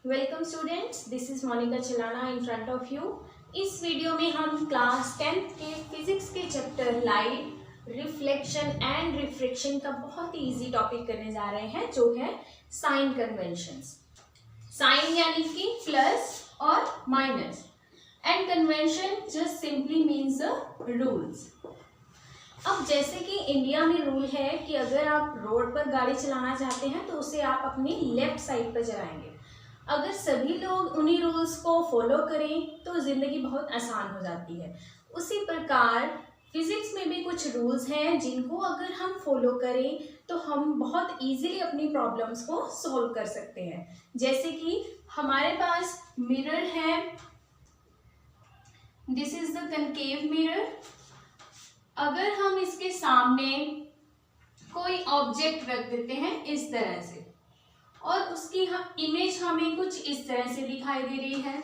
Welcome students, this is Monica Chalana in front of you. इस video में हम class 10th के फिजिक्स के chapter light, reflection and refraction का बहुत ही इजी टॉपिक करने जा रहे हैं, जो है साइन कन्वेंशंस। साइन यानी कि प्लस और minus, and convention just simply means rules. अब जैसे कि इंडिया में रूल है कि अगर आप रोड पर गाड़ी चलाना चाहते हैं तो उसे आप अपनी लेफ्ट साइड पर चलाएंगे। अगर सभी लोग उन्हीं रूल्स को फॉलो करें तो ज़िंदगी बहुत आसान हो जाती है। उसी प्रकार फिजिक्स में भी कुछ रूल्स हैं जिनको अगर हम फॉलो करें तो हम बहुत इजीली अपनी प्रॉब्लम्स को सॉल्व कर सकते हैं। जैसे कि हमारे पास मिरर है, this is the concave mirror. अगर हम इसके सामने कोई ऑब्जेक्ट रख देते हैं इस तरह से, और उसकी इमेज हमें कुछ इस तरह से दिखाई दे रही है,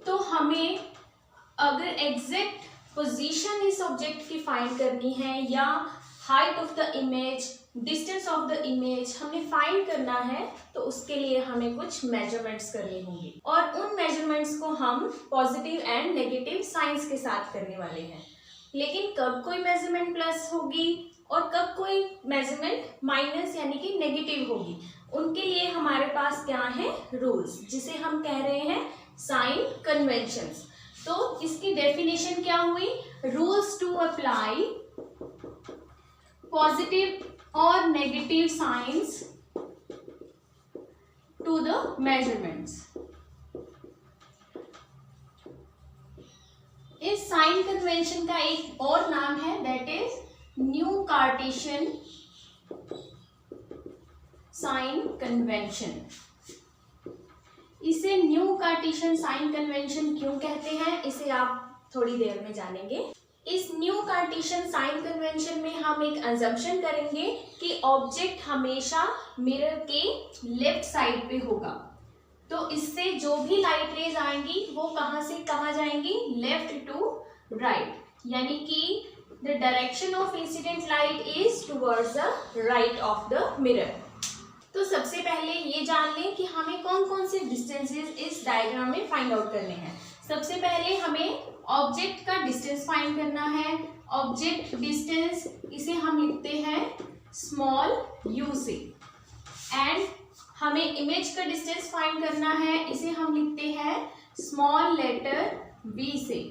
तो हमें अगर एग्जैक्ट पोजीशन इस ऑब्जेक्ट की फाइंड करनी है या height of the image, distance of the image हमें फाइंड करना है, तो उसके लिए हमें कुछ मेजरमेंट्स करनी होंगी, और उन मेजरमेंट्स को हम पॉजिटिव एंड नेगेटिव साइंस के साथ करने वाले हैं। लेकिन कब कोई मेजरमेंट प्लस होगी और कब कोई मेजरमेंट माइनस यानी कि नेगेटिव होगी, उनके लिए हमारे पास क्या है, रूल्स, जिसे हम कह रहे हैं साइन कन्वेंशंस। तो इसकी डेफिनेशन क्या हुई, रूल्स टू अप्लाई पॉजिटिव और negative signs to the measurements. इस साइन कन्वेंशन का एक और नाम है, that is new Cartesian sign convention. इसे न्यू कार्टेशियन साइन कन्वेंशन क्यों कहते हैं, इसे आप थोड़ी देर में जानेंगे। इस न्यू कार्टेशियन साइन कन्वेंशन में हम एक अजम्पशन करेंगे कि ऑब्जेक्ट हमेशा मिरर के लेफ्ट साइड पे होगा। तो इससे जो भी लाइट रेज आएंगी वो कहाँ से कहाँ जाएंगी, लेफ्ट टू राइट, यानी कि the direction of incident light is towards the right of the mirror। तो सबसे पहले ये जान लें कि हमें कौन कौन से डिस्टेंसेस इस डायग्राम में फाइंड आउट करने हैं। सबसे पहले हमें ऑब्जेक्ट का डिस्टेंस फाइंड करना है। ऑब्जेक्ट डिस्टेंस इसे हम लिखते हैं स्मॉल u से, एंड हमें इमेज का डिस्टेंस फाइंड करना है, इसे हम लिखते हैं स्मॉल लेटर b से।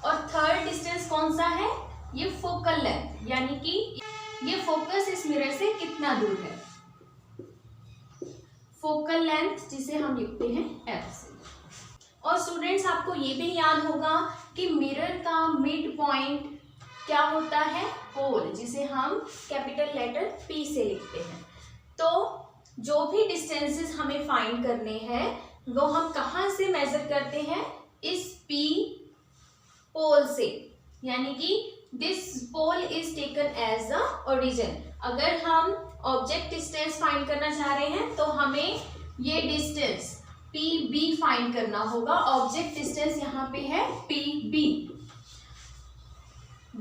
और थर्ड डिस्टेंस कौन सा है, ये फोकल लेंथ, यानी कि ये फोकस इस मिरर से कितना दूर है, फोकल लेंथ, जिसे हम लिखते हैं f से। और स्टूडेंट्स आपको ये भी याद होगा कि मिरर का मिड पॉइंट क्या होता है, पोल, जिसे हम कैपिटल लेटर p से लिखते हैं। तो जो भी डिस्टेंसेस हमें फाइंड करने हैं वो हम कहाँ से मेजर करते हैं, इस p पोल से, यानी कि this pole is taken as the origin. अगर हम ऑब्जेक्ट डिस्टेंस फाइंड करना चाह रहे हैं तो हमें ये डिस्टेंस PB फाइंड करना होगा। ऑब्जेक्ट डिस्टेंस यहाँ पे है PB,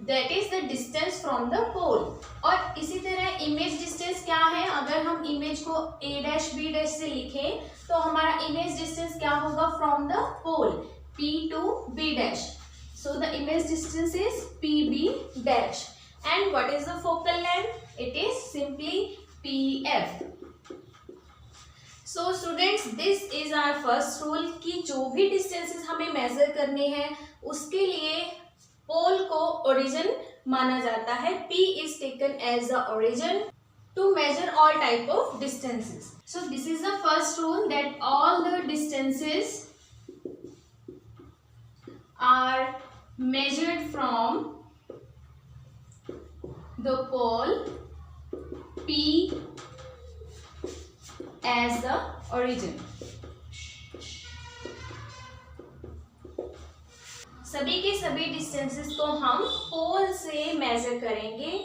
that is the distance from the pole. और इसी तरह इमेज डिस्टेंस क्या है, अगर हम इमेज को A', B' से लिखें तो हमारा इमेज डिस्टेंस क्या होगा, from the pole P to B'। So the image distance is PB dash, and what is the focal length? It is simply PF. So students, this is our first rule कि जो भी distances हमें measure करने हैं उसके लिए पोल को origin माना जाता है। P is taken as the origin to measure all type of distances. So this is the first rule, that all the distances are measured from the pole P as the origin। सभी के सभी distances को हम पोल से major करेंगे,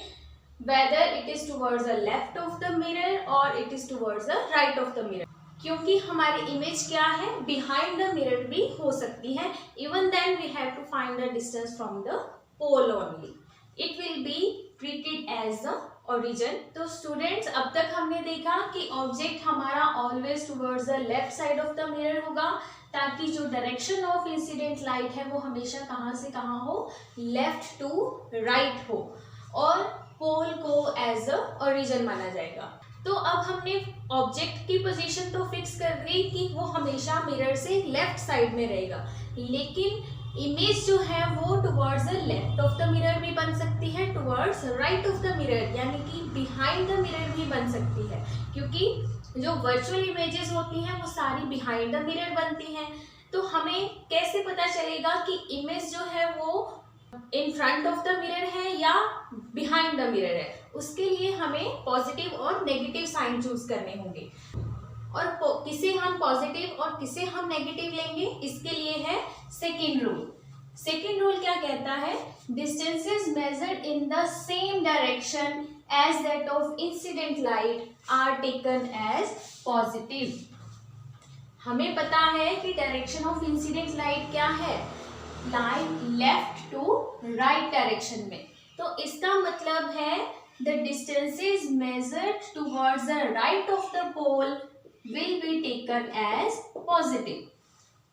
whether it is towards the left of the mirror or it is towards the right of the mirror। क्योंकि हमारी image क्या है, बिहाइंड द मिरर भी हो सकती है। Even then we have to find the distance from the pole only, it will be treated as the origin. तो students, अब तक हमने देखा कि ऑब्जेक्ट हमारा always towards the left side of the mirror होगा, ताकि जो डायरेक्शन ऑफ इंसिडेंट लाइट है वो हमेशा कहाँ से कहाँ हो, लेफ्ट टू राइट हो, और पोल को एज अ ओरिजिन माना जाएगा। तो अब हमने ऑब्जेक्ट की पोजीशन तो फिक्स कर दी कि वो हमेशा मिरर से लेफ्ट साइड में रहेगा, लेकिन इमेज जो है वो towards the left of the mirror भी बन सकती है, towards right of the mirror यानी कि बिहाइंड द मिरर भी बन सकती है, क्योंकि जो वर्चुअल इमेजेस होती हैं वो सारी बिहाइंड द मिरर बनती हैं। तो हमें कैसे पता चलेगा कि इमेज जो है वो इन फ्रंट ऑफ द मिरर है या बिहाइंड द मिरर है? उसके लिए हमें पॉजिटिव और नेगेटिव साइन चूज करने होंगे, और किसे हम पॉजिटिव और किसे हम नेगेटिव लेंगे, इसके लिए है सेकेंड रूल। सेकेंड रूल क्या कहता है? Distances measured in the same direction as that of incident light are taken as positive. हमें पता है कि डायरेक्शन ऑफ इंसिडेंट लाइट क्या है, light left to right direction में। तो इसका मतलब है the distances measured towards the right of the pole will be taken as positive।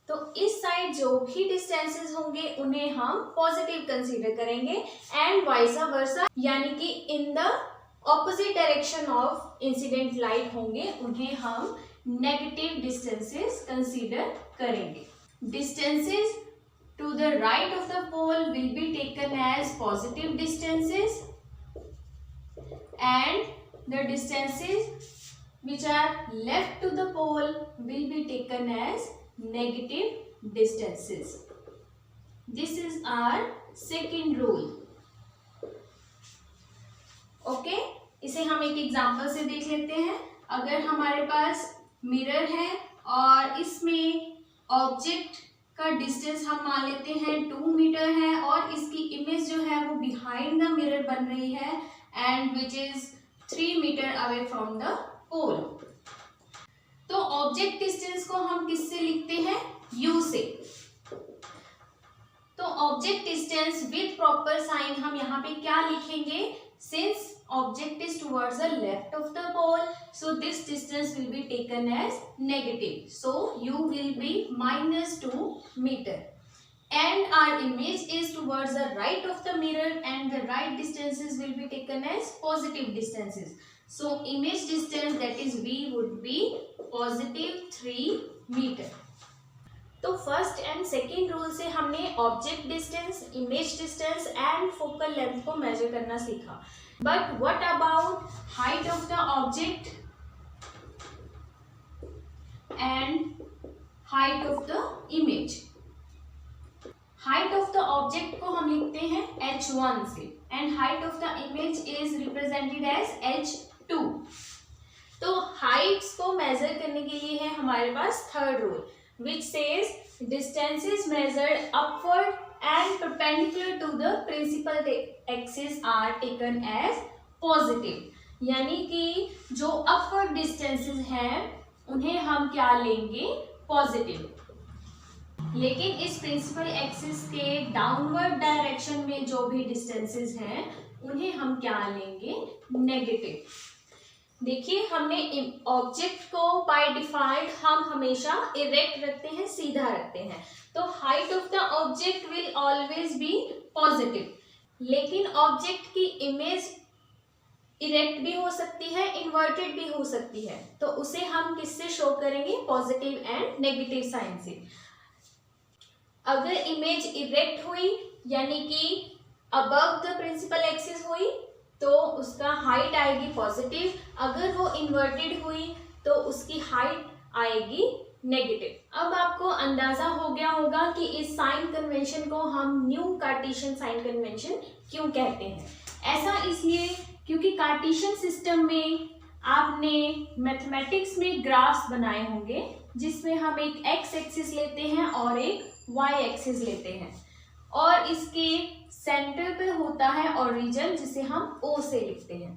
तो इस साइड जो भी डिस्टेंसेस होंगे उन्हें हम पॉजिटिव कंसीडर करेंगे, एंड वाइसा वर्सा, यानी कि in the opposite direction of incident light होंगे उन्हें हम नेगेटिव डिस्टेंसेस कंसीडर करेंगे। Distances to the right of the pole will be taken as positive distances, and the distances which are left to the pole will be taken as negative distances. This is our second rule. Okay? इसे हम एक example से देख लेते हैं। अगर हमारे पास mirror है और इसमें ऑब्जेक्ट का डिस्टेंस हम मान लेते हैं 2 मीटर है, और इसकी इमेज जो है वो बिहाइंड द मिरर बन रही है, and which is 3 metre away from the pole. तो ऑब्जेक्ट डिस्टेंस को हम किससे लिखते हैं? u से। तो object distance with proper sign हम यहाँ पे क्या लिखेंगे? Since object is towards the left of the pole, so this distance will be taken as negative, so u will be -2 metre, and our image is towards the right of the mirror, and the right distances will be taken as positive distances. So image distance, that is v, would be +3 metre. तो first and second rule से हमने object distance, image distance and focal length को measure करना सीखा। But what about height of the object and height of the image? Height of the object को हम लिखते हैं h1 से, and height of the image is represented as h2। तो Heights को मेजर करने के लिए है हमारे पास third rule, which says distances measured upward and perpendicular to the principal axis are taken as positive. यानी कि जो अपवर्ड डिस्टेंसेस हैं उन्हें हम क्या लेंगे? पॉजिटिव। लेकिन इस प्रिंसिपल एक्सिस के डाउनवर्ड डायरेक्शन में जो भी डिस्टेंसेस हैं उन्हें हम क्या लेंगे? नेगेटिव। देखिए, हमने ऑब्जेक्ट को बाय डिफॉल्ट हम हमेशा इरेक्ट रखते हैं, सीधा रखते हैं, तो height of the object will always be positive. लेकिन ऑब्जेक्ट की इमेज इरेक्ट भी हो सकती है, इन्वर्टेड भी हो सकती है, तो उसे हम किससे शो करेंगे? पॉजिटिव एंड नेगेटिव साइन से। अगर इमेज इरेक्ट हुई यानी कि अबव द प्रिंसिपल एक्सिस हुई तो उसका हाइट आएगी पॉजिटिव, अगर वो इन्वर्टेड हुई तो उसकी हाइट आएगी नेगेटिव। अब आपको अंदाजा हो गया होगा कि इस साइन कन्वेंशन को हम न्यू कार्टेशियन साइन कन्वेंशन क्यों कहते हैं। ऐसा इसलिए क्योंकि कार्टेशियन सिस्टम में आपने मैथमेटिक्स में ग्राफ्स बनाए होंगे जिसमें हम एक एक्स एक्सिस लेते हैं और एक वाई एक्सिस लेते हैं, और इसके सेंटर पे होता है ओरिजिन जिसे हम O से लिखते हैं।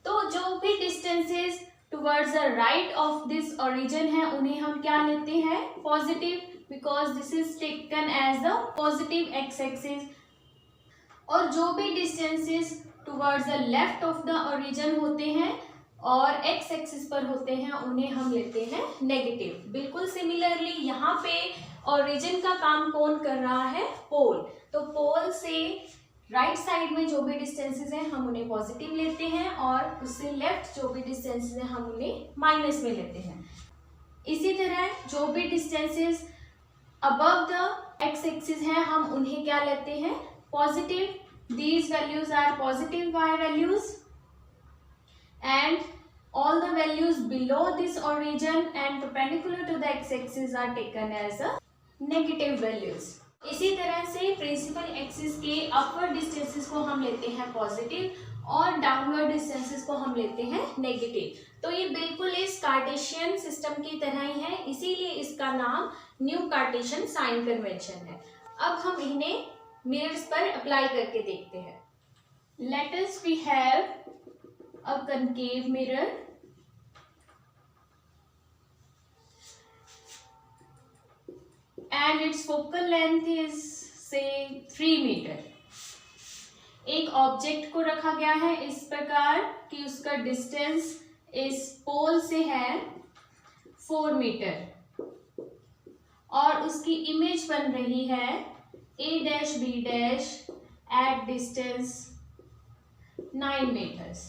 तो जो भी distances towards the right of this origin है उन्हें हम क्या लेते हैं? Positive, because this is taken as the positive X axis. और जो भी distances towards the left of the origin होते हैं और एक्स एक्सिस पर होते हैं उन्हें हम लेते हैं नेगेटिव। बिल्कुल सिमिलरली यहाँ पे ओरिजिन का काम कौन कर रहा है, पोल। तो पोल से राइट साइड में जो भी डिस्टेंसेस हैं हम उन्हें पॉजिटिव लेते हैं और उससे लेफ्ट जो भी डिस्टेंसेस हैं हम उन्हें माइनस में लेते हैं। इसी तरह जो भी distances above the x axis हैं हम उन्हें क्या लेते हैं, positive. These values are positive y values and all the values below this origin and perpendicular to the x-axis are taken as a negative values। इसी तरह से प्रिंसिपल एक्सिस के अपवर्ड डिस्टेंसेस को हम लेते हैं पॉजिटिव और डाउनवर्ड डिस्टेंसेस को हम लेते हैं नेगेटिव। तो ये बिल्कुल इस कार्टेशियन सिस्टम की तरह ही है, इसीलिए इसका नाम न्यू कार्टेशियन साइन कन्वेंशन है। अब हम इन्हें मिरर्स पर अप्लाई करके देखते हैं। Let us we have a concave mirror and its focal length is say 3 metre. एक ऑब्जेक्ट को रखा गया है इस प्रकार कि उसका डिस्टेंस इस पोल से है 4 मीटर और उसकी इमेज बन रही है A dash B dash at distance 9 meters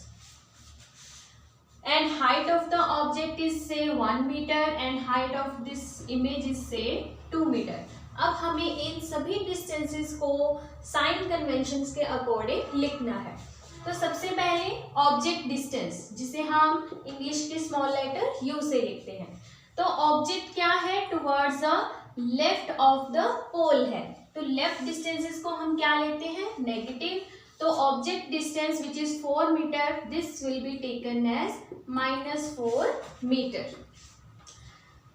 and height of the object is say 1 meter and height of this image is say 2 meter। अब हमें इन सभी डिस्टेंसेस को साइन कन्वेंशंस के अकॉर्डिंग लिखना है। तो सबसे पहले ऑब्जेक्ट डिस्टेंस, जिसे हम इंग्लिश के स्मॉल लेटर U से लिखते हैं। तो ऑब्जेक्ट क्या है, towards the left of the pole है, तो लेफ्ट डिस्टेंसेस को हम क्या लेते हैं, नेगेटिव। तो object distance which is 4 metre, this will be taken as -4 metre.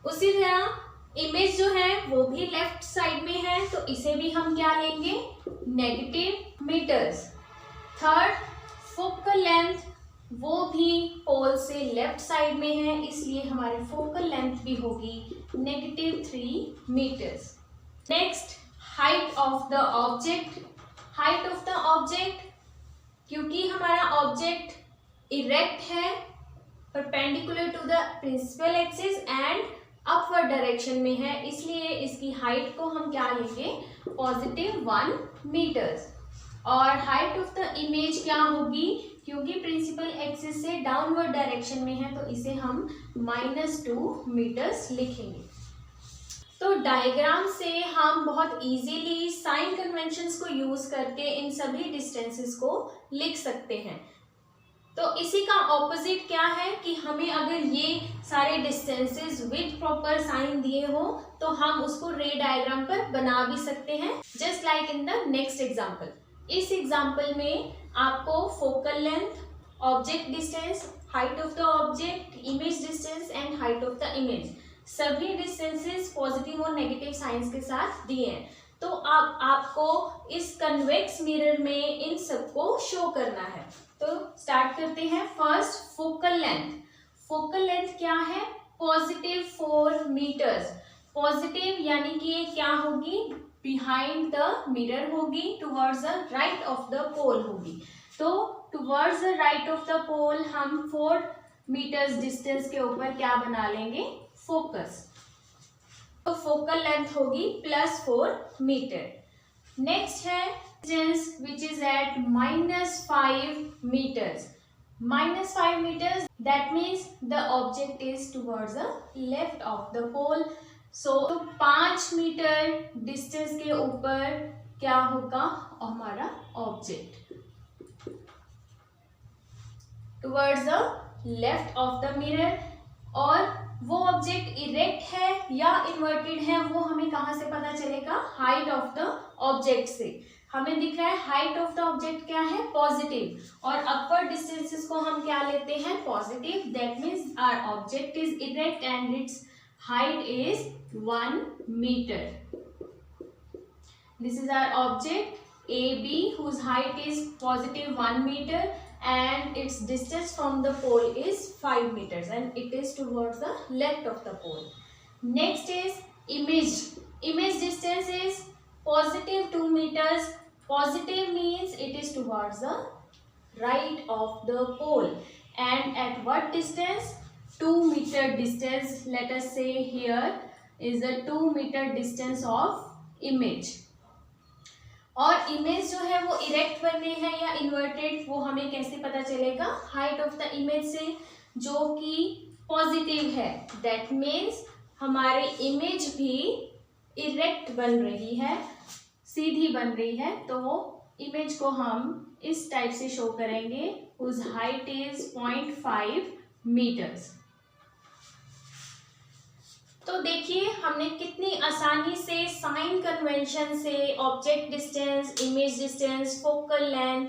उसी तरह इमेज जो है वो भी लेफ्ट साइड में है, तो इसे भी हम क्या लेंगे, negative metres. Third, focal length, वो भी पोल से लेफ्ट साइड में है, इसलिए हमारी फोकल लेंथ भी होगी -3 metres. Next, height of the object. Height of the object, क्योंकि हमारा ऑब्जेक्ट इरेक्ट है, perpendicular to the principal axis and upward direction में है, इसलिए इसकी हाइट को हम क्या लेंगे, +1 मीटर्स। और हाइट ऑफ द इमेज क्या होगी, क्योंकि प्रिंसिपल एक्सिस से डाउनवर्ड डायरेक्शन में है, तो इसे हम -2 मीटर्स लिखेंगे। तो डायग्राम से हम बहुत इजीली साइन कन्वेंशंस को यूज करके इन सभी डिस्टेंसेस को लिख सकते हैं। तो इसी का ऑपोजिट क्या है कि हमें अगर ये सारे डिस्टेंसेस विद प्रॉपर साइन दिए हो तो हम उसको रे डायग्राम पर बना भी सकते हैं, just like in the next example. इस एग्जांपल में आपको focal length, object distance, height of the object, image distance and height of the image, सभी डिस्टेंसेस पॉजिटिव और नेगेटिव साइंस के साथ दिए हैं। तो आपको इस कन्वेक्स मिरर में इन सबको शो करना है। तो स्टार्ट करते हैं। First, focal length. Focal length क्या है, +4 मीटर्स। पॉजिटिव यानी कि ये क्या होगी, बिहाइंड द मिरर होगी, towards the right of the pole होगी। तो towards the right of the pole हम 4 मीटर्स डिस्टेंस के ऊपर क्या बना लेंगे, फोकस। तो फोकल लेंथ होगी +4 मीटर। नेक्स्ट है distance which is at -5 metres. -5 meters, that means the object is towards the left of the pole। So 5 metre distance के ऊपर क्या होगा हमारा object, towards the left of the mirror। और वो object erect है या इन्वर्टेड है वो हमें कहाँ से पता चलेगा, हाइट ऑफ द ऑब्जेक्ट से। हमें दिख रहा है हाइट ऑफ द ऑब्जेक्ट क्या है, पॉजिटिव, और अपवर्ड डिस्टेंसेस को हम क्या लेते हैं, positive. That means our object is erect and its height is 1 metre. This is our object AB whose height is +1 meter and its distance from the pole is 5 meters and it is towards the left of the pole. Next is image. Image distance is +2 meters. Positive means it is towards the right of the pole, and at what distance? 2 meter distance. Let us say here is the 2 meter distance of image. और image जो है वो erect बन रही है या inverted, वो हमें कैसे पता चलेगा? हाइट ऑफ द इमेज से, जो कि पॉजिटिव है। दैट मीन्स हमारी इमेज भी इरेक्ट बन रही है, सीधी बन रही है। तो इमेज को हम इस टाइप से शो करेंगे, whose height is 0.5 मीटर्स। तो देखिए हमने कितनी आसानी से साइन कन्वेंशन से object distance, image distance, focal length,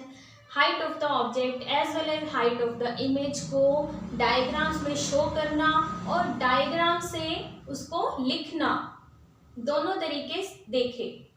height of the object as well as height of the image को डायग्राम्स में शो करना और डायग्राम से उसको लिखना, दोनों तरीके देखे।